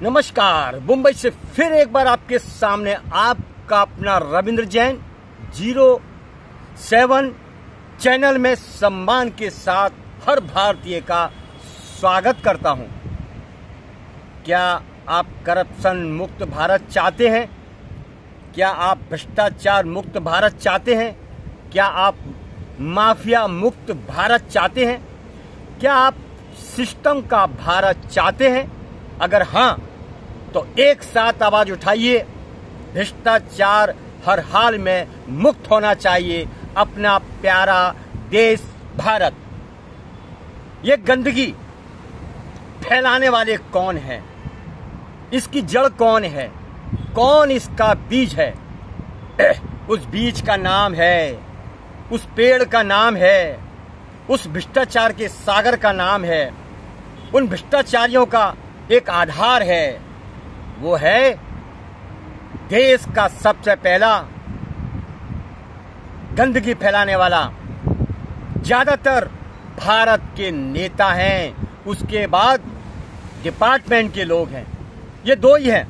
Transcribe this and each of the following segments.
नमस्कार। मुंबई से फिर एक बार आपके सामने आपका अपना रविंद्र जैन 07 चैनल में सम्मान के साथ हर भारतीय का स्वागत करता हूं। क्या आप करप्शन मुक्त भारत चाहते हैं? क्या आप भ्रष्टाचार मुक्त भारत चाहते हैं? क्या आप माफिया मुक्त भारत चाहते हैं? क्या आप सिस्टम का भारत चाहते हैं? अगर हां तो एक साथ आवाज उठाइए। भ्रष्टाचार हर हाल में मुक्त होना चाहिए अपना प्यारा देश भारत। ये गंदगी फैलाने वाले कौन हैं? इसकी जड़ कौन है? कौन इसका बीज है? उस बीज का नाम है, उस पेड़ का नाम है, उस भ्रष्टाचार के सागर का नाम है, उन भ्रष्टाचारियों का एक आधार है। वो है देश का सबसे पहला गंदगी फैलाने वाला। ज्यादातर भारत के नेता हैं, उसके बाद डिपार्टमेंट के लोग हैं। ये दो ही हैं।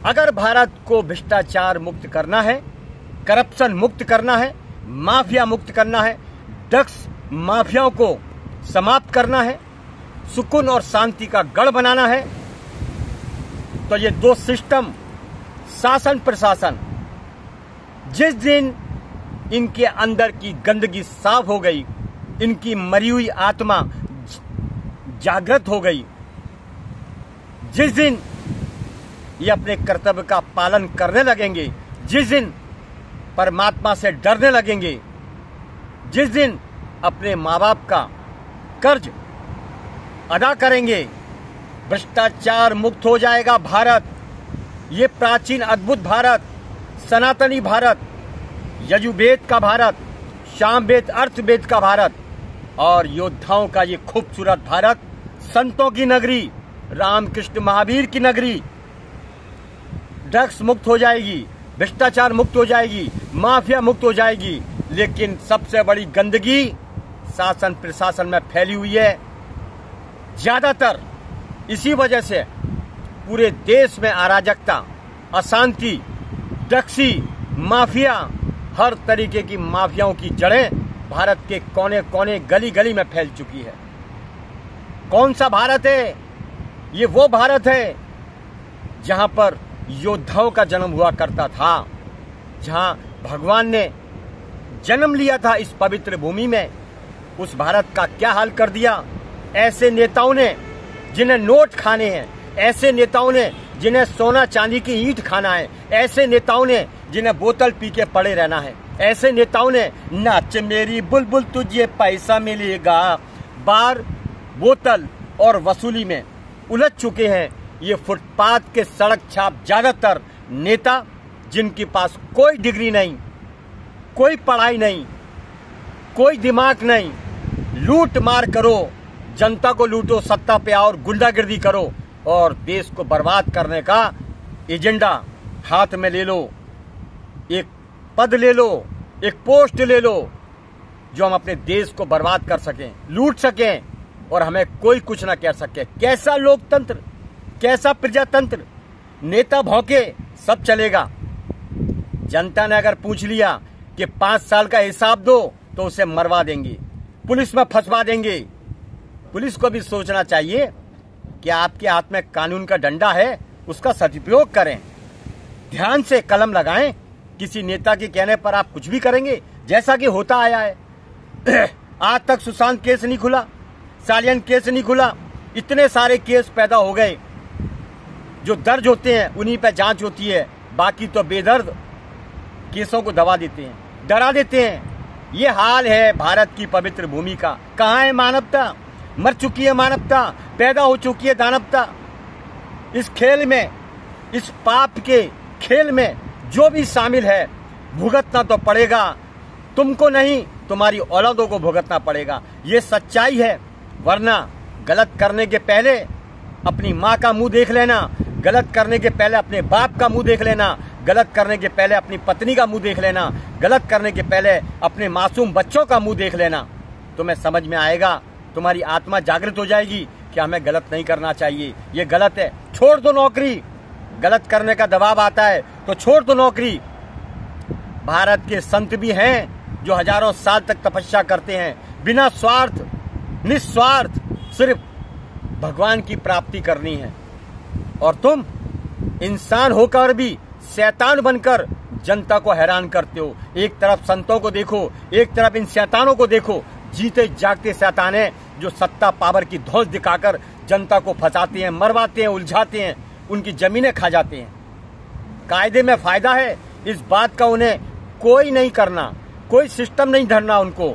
अगर भारत को भ्रष्टाचार मुक्त करना है, करप्शन मुक्त करना है, माफिया मुक्त करना है, ड्रग्स माफियाओं को समाप्त करना है, सुकून और शांति का गढ़ बनाना है, तो ये दो सिस्टम शासन प्रशासन जिस दिन इनके अंदर की गंदगी साफ हो गई, इनकी मरी हुई आत्मा जागृत हो गई, जिस दिन ये अपने कर्तव्य का पालन करने लगेंगे, जिस दिन परमात्मा से डरने लगेंगे, जिस दिन अपने माँ बाप का कर्ज अदा करेंगे, भ्रष्टाचार मुक्त हो जाएगा भारत। ये प्राचीन अद्भुत भारत, सनातनी भारत, यजुर्वेद का भारत, सामवेद अर्थवेद का भारत और योद्धाओं का ये खूबसूरत भारत, संतों की नगरी, रामकृष्ण महावीर की नगरी। ड्रग्स मुक्त हो जाएगी, भ्रष्टाचार मुक्त हो जाएगी, माफिया मुक्त हो जाएगी, लेकिन सबसे बड़ी गंदगी शासन प्रशासन में फैली हुई है। ज्यादातर इसी वजह से पूरे देश में अराजकता, अशांति, ड्रग्सी, माफिया, हर तरीके की माफियाओं की जड़ें भारत के कोने कोने गली गली में फैल चुकी है। कौन सा भारत है? ये वो भारत है जहां पर योद्धाओं का जन्म हुआ करता था, जहां भगवान ने जन्म लिया था इस पवित्र भूमि में। उस भारत का क्या हाल कर दिया ऐसे नेताओं ने जिन्हें नोट खाने हैं, ऐसे नेताओं ने जिन्हें सोना चांदी की ईंट खाना है, ऐसे नेताओं ने जिन्हें बोतल पी के पड़े रहना है, ऐसे नेताओं ने नाच मेरी बुलबुल तुझे पैसा मिलेगा बार बोतल और वसूली में उलझ चुके हैं। ये फुटपाथ के सड़क छाप ज्यादातर नेता जिनके पास कोई डिग्री नहीं, कोई पढ़ाई नहीं, कोई दिमाग नहीं, लूट मार करो, जनता को लूटो, सत्ता पे आओ और गुंडागिर्दी करो और देश को बर्बाद करने का एजेंडा हाथ में ले लो। एक पद ले लो, एक पोस्ट ले लो जो हम अपने देश को बर्बाद कर सकें, लूट सकें और हमें कोई कुछ ना कह सके। कैसा लोकतंत्र, कैसा प्रजातंत्र? नेता भौंके सब चलेगा। जनता ने अगर पूछ लिया कि 5 साल का हिसाब दो तो उसे मरवा देंगे, पुलिस में फंसवा देंगे। पुलिस को भी सोचना चाहिए कि आपके हाथ में कानून का डंडा है, उसका सदुपयोग करें, ध्यान से कलम लगाएं। किसी नेता के कहने पर आप कुछ भी करेंगे, जैसा कि होता आया है। आज तक सुशांत केस नहीं खुला, सालियन केस नहीं खुला, इतने सारे केस पैदा हो गए। जो दर्ज होते हैं उन्हीं पे जांच होती है, बाकी तो बेदर्द केसों को दबा देते हैं, डरा देते हैं। ये हाल है भारत की पवित्र भूमि का। कहाँ है मानवता? मर चुकी है मानवता, पैदा हो चुकी है दानवता। इस खेल में, इस पाप के खेल में जो भी शामिल है भुगतना तो पड़ेगा। तुमको नहीं, तुम्हारी औलादों को भुगतना पड़ेगा। ये सच्चाई है। वरना गलत करने के पहले अपनी माँ का मुंह देख लेना, गलत करने के पहले अपने बाप का मुंह देख लेना, गलत करने के पहले अपनी पत्नी का मुंह देख लेना, गलत करने के पहले अपने मासूम बच्चों का मुंह देख लेना। तुम्हें समझ में आएगा, तुम्हारी आत्मा जागृत हो जाएगी कि हमें गलत नहीं करना चाहिए, ये गलत है। छोड़ दो नौकरी, गलत करने का दबाव आता है तो छोड़ दो नौकरी। भारत के संत भी हैं जो हजारों साल तक तपस्या करते हैं, बिना स्वार्थ, निस्वार्थ, सिर्फ भगवान की प्राप्ति करनी है। और तुम इंसान होकर भी शैतान बनकर जनता को हैरान करते हो। एक तरफ संतों को देखो, एक तरफ इन शैतानों को देखो, जीते जागते शैतान है जो सत्ता पावर की धौंस दिखाकर जनता को फंसाते हैं, मरवाते हैं, उलझाते हैं, उनकी जमीनें खा जाते हैं। कायदे में फायदा है इस बात का उन्हें कोई नहीं करना, कोई सिस्टम नहीं धरना उनको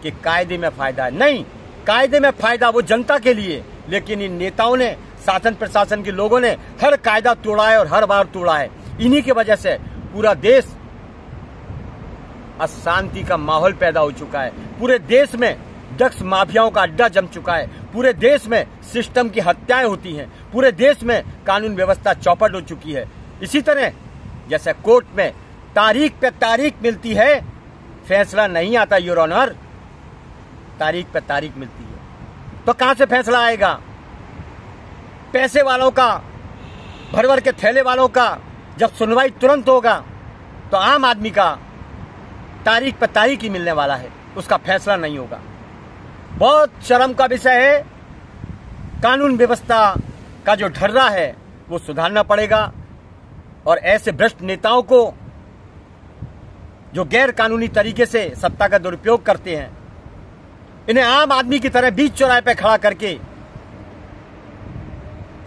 कि कायदे में फायदा है। नहीं, कायदे में फायदा वो जनता के लिए, लेकिन इन नेताओं ने, शासन प्रशासन के लोगों ने हर कायदा तोड़ा है और हर बार तोड़ा है। इन्हीं की वजह से पूरा देश अशांति का माहौल पैदा हो चुका है। पूरे देश में ड्रग्स माफियाओं का अड्डा जम चुका है। पूरे देश में सिस्टम की हत्याएं होती हैं। पूरे देश में कानून व्यवस्था चौपट हो चुकी है। इसी तरह जैसे कोर्ट में तारीख पे तारीख मिलती है, फैसला नहीं आता योर ऑनर, तारीख पे तारीख मिलती है, तो कहां से फैसला आएगा? पैसे वालों का, भर भर के थैले वालों का जब सुनवाई तुरंत होगा तो आम आदमी का तारीख पे तारीख ही मिलने वाला है, उसका फैसला नहीं होगा। बहुत शर्म का विषय है। कानून व्यवस्था का जो ढर्रा है वो सुधारना पड़ेगा और ऐसे भ्रष्ट नेताओं को जो गैर कानूनी तरीके से सत्ता का दुरुपयोग करते हैं, इन्हें आम आदमी की तरह बीच चौराहे पे खड़ा करके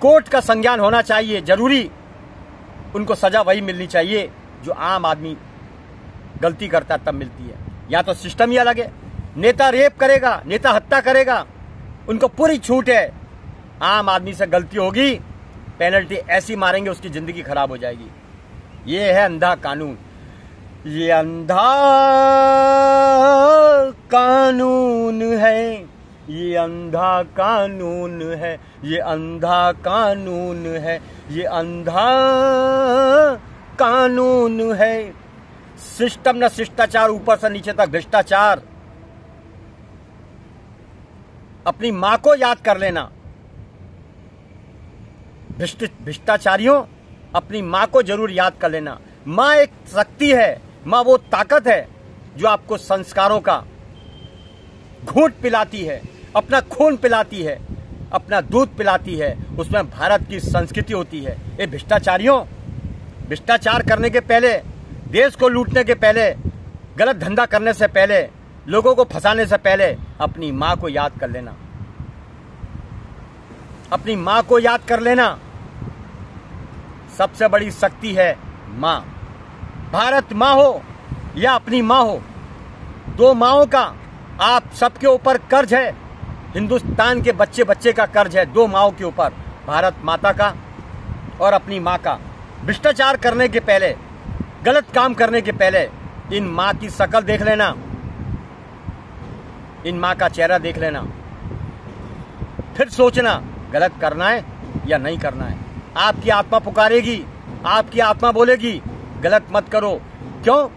कोर्ट का संज्ञान होना चाहिए। जरूरी उनको सजा वही मिलनी चाहिए जो आम आदमी गलती करता तब मिलती है। या तो सिस्टम ही अलग है, नेता रेप करेगा, नेता हत्या करेगा, उनको पूरी छूट है। आम आदमी से गलती होगी, पेनल्टी ऐसी मारेंगे उसकी जिंदगी खराब हो जाएगी। ये है अंधा कानून, ये अंधा कानून है, ये अंधा कानून है, ये अंधा कानून है, ये अंधा कानून है। सिस्टम न शिष्टाचार, ऊपर से नीचे तक भ्रष्टाचार। अपनी मां को याद कर लेना भ्रष्टाचारियों, अपनी मां को जरूर याद कर लेना। मां एक शक्ति है, मां वो ताकत है जो आपको संस्कारों का घूंट पिलाती है, अपना खून पिलाती है, अपना दूध पिलाती है। उसमें भारत की संस्कृति होती है। ये भ्रष्टाचारियों, भ्रष्टाचार करने के पहले, देश को लूटने के पहले, गलत धंधा करने से पहले, लोगों को फंसाने से पहले अपनी मां को याद कर लेना। अपनी मां को याद कर लेना। सबसे बड़ी शक्ति है मां। भारत मां हो या अपनी मां हो, दो माओं का आप सबके ऊपर कर्ज है। हिंदुस्तान के बच्चे बच्चे का कर्ज है दो माओं के ऊपर, भारत माता का और अपनी मां का। भ्रष्टाचार करने के पहले, गलत काम करने के पहले इन मां की शक्ल देख लेना, इन मां का चेहरा देख लेना, फिर सोचना गलत करना है या नहीं करना है। आपकी आत्मा पुकारेगी, आपकी आत्मा बोलेगी गलत मत करो। क्यों?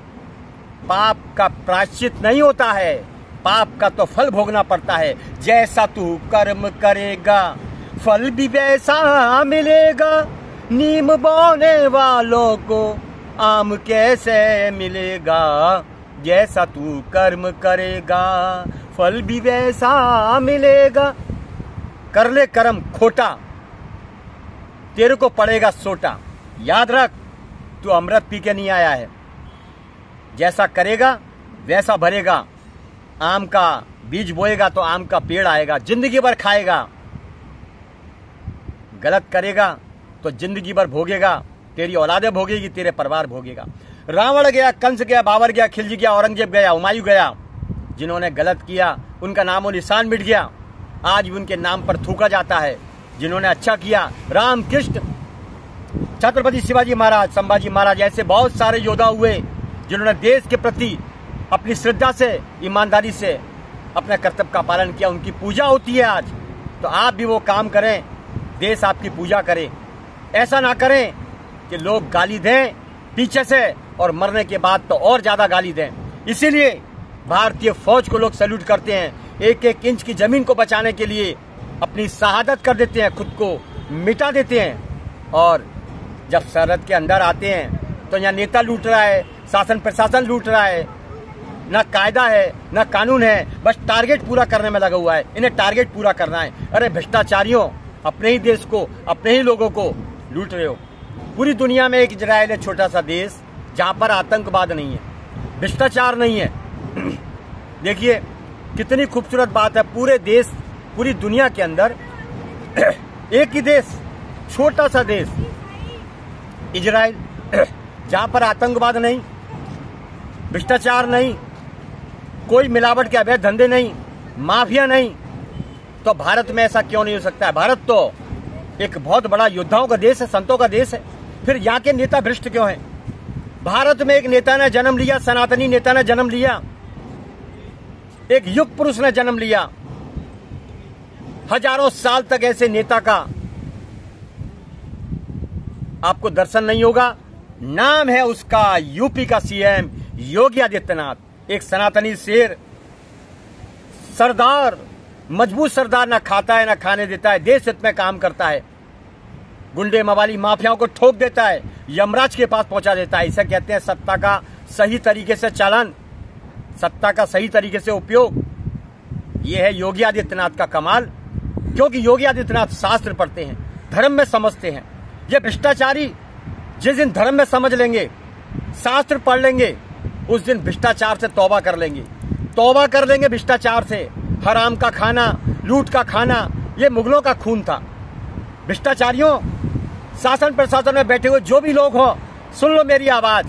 पाप का प्रायश्चित नहीं होता है, पाप का तो फल भोगना पड़ता है। जैसा तू कर्म करेगा फल भी वैसा मिलेगा। नीम बोने वालों को आम कैसे मिलेगा। जैसा तू कर्म करेगा फल भी वैसा मिलेगा। कर ले कर्म खोटा, तेरे को पड़ेगा सोटा। याद रख, तू अमृत पी के नहीं आया है। जैसा करेगा वैसा भरेगा। आम का बीज बोएगा तो आम का पेड़ आएगा, जिंदगी भर खाएगा। गलत करेगा तो जिंदगी भर भोगेगा, तेरी औलादे भोगेगी, तेरे परिवार भोगेगा। रावण गया, कंस गया, बाबर गया, खिलजी गया, औरंगजेब गया, हुमायूं गया। जिन्होंने गलत किया उनका नामो निशान मिट गया, आज भी उनके नाम पर थूका जाता है। जिन्होंने अच्छा किया, राम कृष्ण, छत्रपति शिवाजी महाराज, संभाजी महाराज, ऐसे बहुत सारे योद्धा हुए जिन्होंने देश के प्रति अपनी श्रद्धा से, ईमानदारी से अपने कर्तव्य का पालन किया। उनकी पूजा होती है आज। तो आप भी वो काम करें, देश आपकी पूजा करे। ऐसा ना करें कि लोग गाली दें पीछे से और मरने के बाद तो और ज्यादा गाली दें। इसीलिए भारतीय फौज को लोग सैल्यूट करते हैं। एक एक इंच की जमीन को बचाने के लिए अपनी शहादत कर देते हैं, खुद को मिटा देते हैं। और जब सरहद के अंदर आते हैं तो यहाँ नेता लूट रहा है, शासन प्रशासन लूट रहा है, ना कायदा है ना कानून है, बस टारगेट पूरा करने में लगा हुआ है। इन्हें टारगेट पूरा करना है। अरे भ्रष्टाचारियों, अपने ही देश को, अपने ही लोगों को लूट रहे हो। पूरी दुनिया में एक इजराइल है, छोटा सा देश, जहां पर आतंकवाद नहीं है, भ्रष्टाचार नहीं है। देखिए कितनी खूबसूरत बात है। पूरे देश, पूरी दुनिया के अंदर एक ही देश, छोटा सा देश इजराइल, जहां पर आतंकवाद नहीं, भ्रष्टाचार नहीं, कोई मिलावट के अवैध धंधे नहीं, माफिया नहीं। तो भारत में ऐसा क्यों नहीं हो सकता है? भारत तो एक बहुत बड़ा योद्धाओं का देश है, संतों का देश है। फिर यहाँ के नेता भ्रष्ट क्यों हैं? भारत में एक नेता ने जन्म लिया, सनातनी नेता ने जन्म लिया, एक युग पुरुष ने जन्म लिया। हजारों साल तक ऐसे नेता का आपको दर्शन नहीं होगा। नाम है उसका यूपी का सीएम योगी आदित्यनाथ। एक सनातनी शेर, सरदार, मजबूत सरदार, ना खाता है ना खाने देता है, देश हित में काम करता है, गुंडे मवाली माफियाओं को ठोक देता है, यमराज के पास पहुंचा देता है। इसे कहते हैं सत्ता का सही तरीके से चलन, सत्ता का सही तरीके से उपयोग। यह है योगी आदित्यनाथ का कमाल, क्योंकि योगी आदित्यनाथ शास्त्र पढ़ते हैं, धर्म में समझते हैं। ये भ्रष्टाचारी जिस दिन धर्म में समझ लेंगे, शास्त्र पढ़ लेंगे, उस दिन भ्रष्टाचार से तौबा कर लेंगे, तौबा कर लेंगे भ्रष्टाचार से। हराम का खाना, लूट का खाना, ये मुगलों का खून था। भ्रष्टाचारियों, शासन प्रशासन में बैठे हुए जो भी लोग हो, सुन लो मेरी आवाज।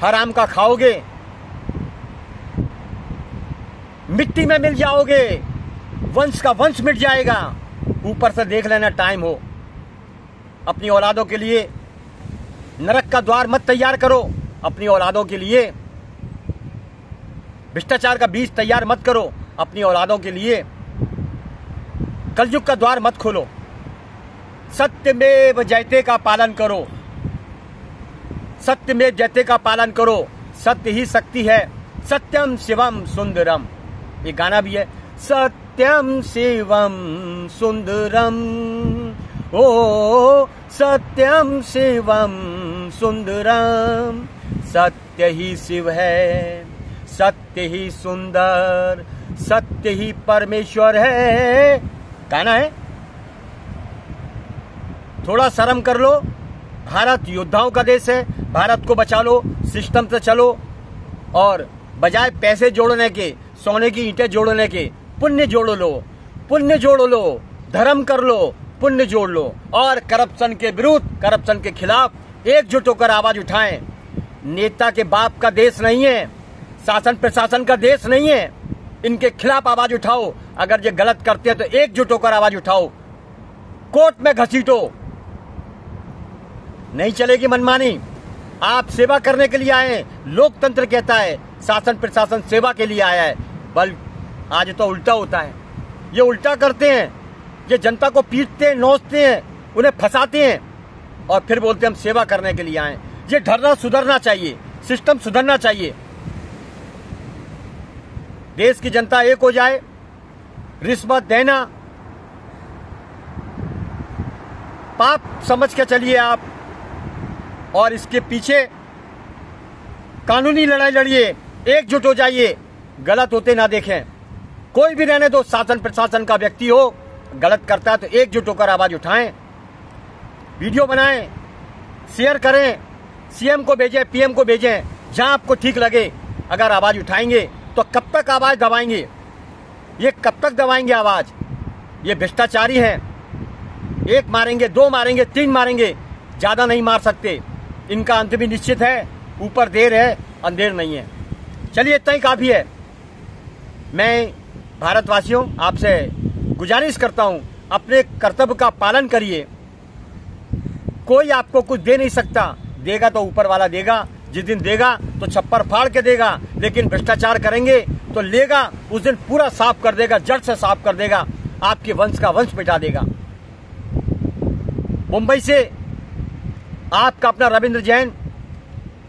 हराम का खाओगे, मिट्टी में मिल जाओगे, वंश का वंश मिट जाएगा। ऊपर से देख लेना टाइम हो। अपनी औलादों के लिए नरक का द्वार मत तैयार करो, अपनी औलादों के लिए भ्रष्टाचार का बीज तैयार मत करो, अपनी औलादों के लिए कलयुग का द्वार मत खोलो। सत्यमेव जयते का पालन करो, सत्यमेव जयते का पालन करो। सत्य ही शक्ति है, सत्यम शिवम सुंदरम। ये गाना भी है, सत्यम शिवम सुंदरम, ओ सत्यम शिवम सुंदरम। सत्य ही शिव है, सत्य ही सुंदर, सत्य ही परमेश्वर है। गाना है, थोड़ा शर्म कर लो। भारत योद्धाओं का देश है, भारत को बचा लो, सिस्टम से चलो, और बजाय पैसे जोड़ने के, सोने की ईंटें जोड़ने के, पुण्य जोड़ लो, पुण्य जोड़ लो, धर्म कर लो, पुण्य जोड़ लो, और करप्शन के विरुद्ध, करप्शन के खिलाफ एकजुट होकर आवाज उठाएं। नेता के बाप का देश नहीं है, शासन प्रशासन का देश नहीं है। इनके खिलाफ आवाज उठाओ। अगर ये गलत करते हैं तो एकजुट होकर आवाज उठाओ, कोर्ट में घसीटो। नहीं चलेगी मनमानी। आप सेवा करने के लिए आए हैं, लोकतंत्र कहता है, शासन प्रशासन सेवा के लिए आया है। बल आज तो उल्टा होता है, ये उल्टा करते हैं, ये जनता को पीटते हैं, नोचते हैं, उन्हें फंसाते हैं, और फिर बोलते हैं हम सेवा करने के लिए आए। ये ढरना सुधरना चाहिए, सिस्टम सुधरना चाहिए। देश की जनता एक हो जाए। रिश्वत देना पाप समझ के चलिए आप, और इसके पीछे कानूनी लड़ाई लड़िए, एकजुट हो जाइए, गलत होते ना देखें। कोई भी रहने दो, शासन प्रशासन का व्यक्ति हो, गलत करता है तो एकजुट होकर आवाज उठाएं, वीडियो बनाएं, शेयर करें, सीएम को भेजें, पीएम को भेजें, जहां आपको ठीक लगे। अगर आवाज उठाएंगे तो कब तक आवाज दबाएंगे? ये कब तक दबाएंगे आवाज? ये भ्रष्टाचारी हैं, एक मारेंगे, दो मारेंगे, तीन मारेंगे, ज्यादा नहीं मार सकते। इनका अंत भी निश्चित है, ऊपर देर है, अंधेर नहीं है। चलिए इतना ही काफी है। मैं भारतवासियों आपसे गुजारिश करता हूं, अपने कर्तव्य का पालन करिए। कोई आपको कुछ दे नहीं सकता, देगा तो ऊपर वाला देगा। जिस दिन देगा तो छप्पर फाड़ के देगा, लेकिन भ्रष्टाचार करेंगे तो लेगा, उस दिन पूरा साफ कर देगा, जड़ से साफ कर देगा, आपके वंश का वंश मिटा देगा। मुंबई से आपका अपना रविंद्र जैन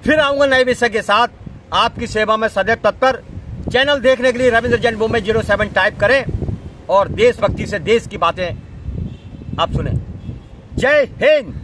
फिर आऊंगा नए विषय के साथ, आपकी सेवा में सदैव तत्पर। चैनल देखने के लिए रविंद्र जैन मुंबई 07 टाइप करें और देशभक्ति से देश की बातें आप सुने। जय हिंद।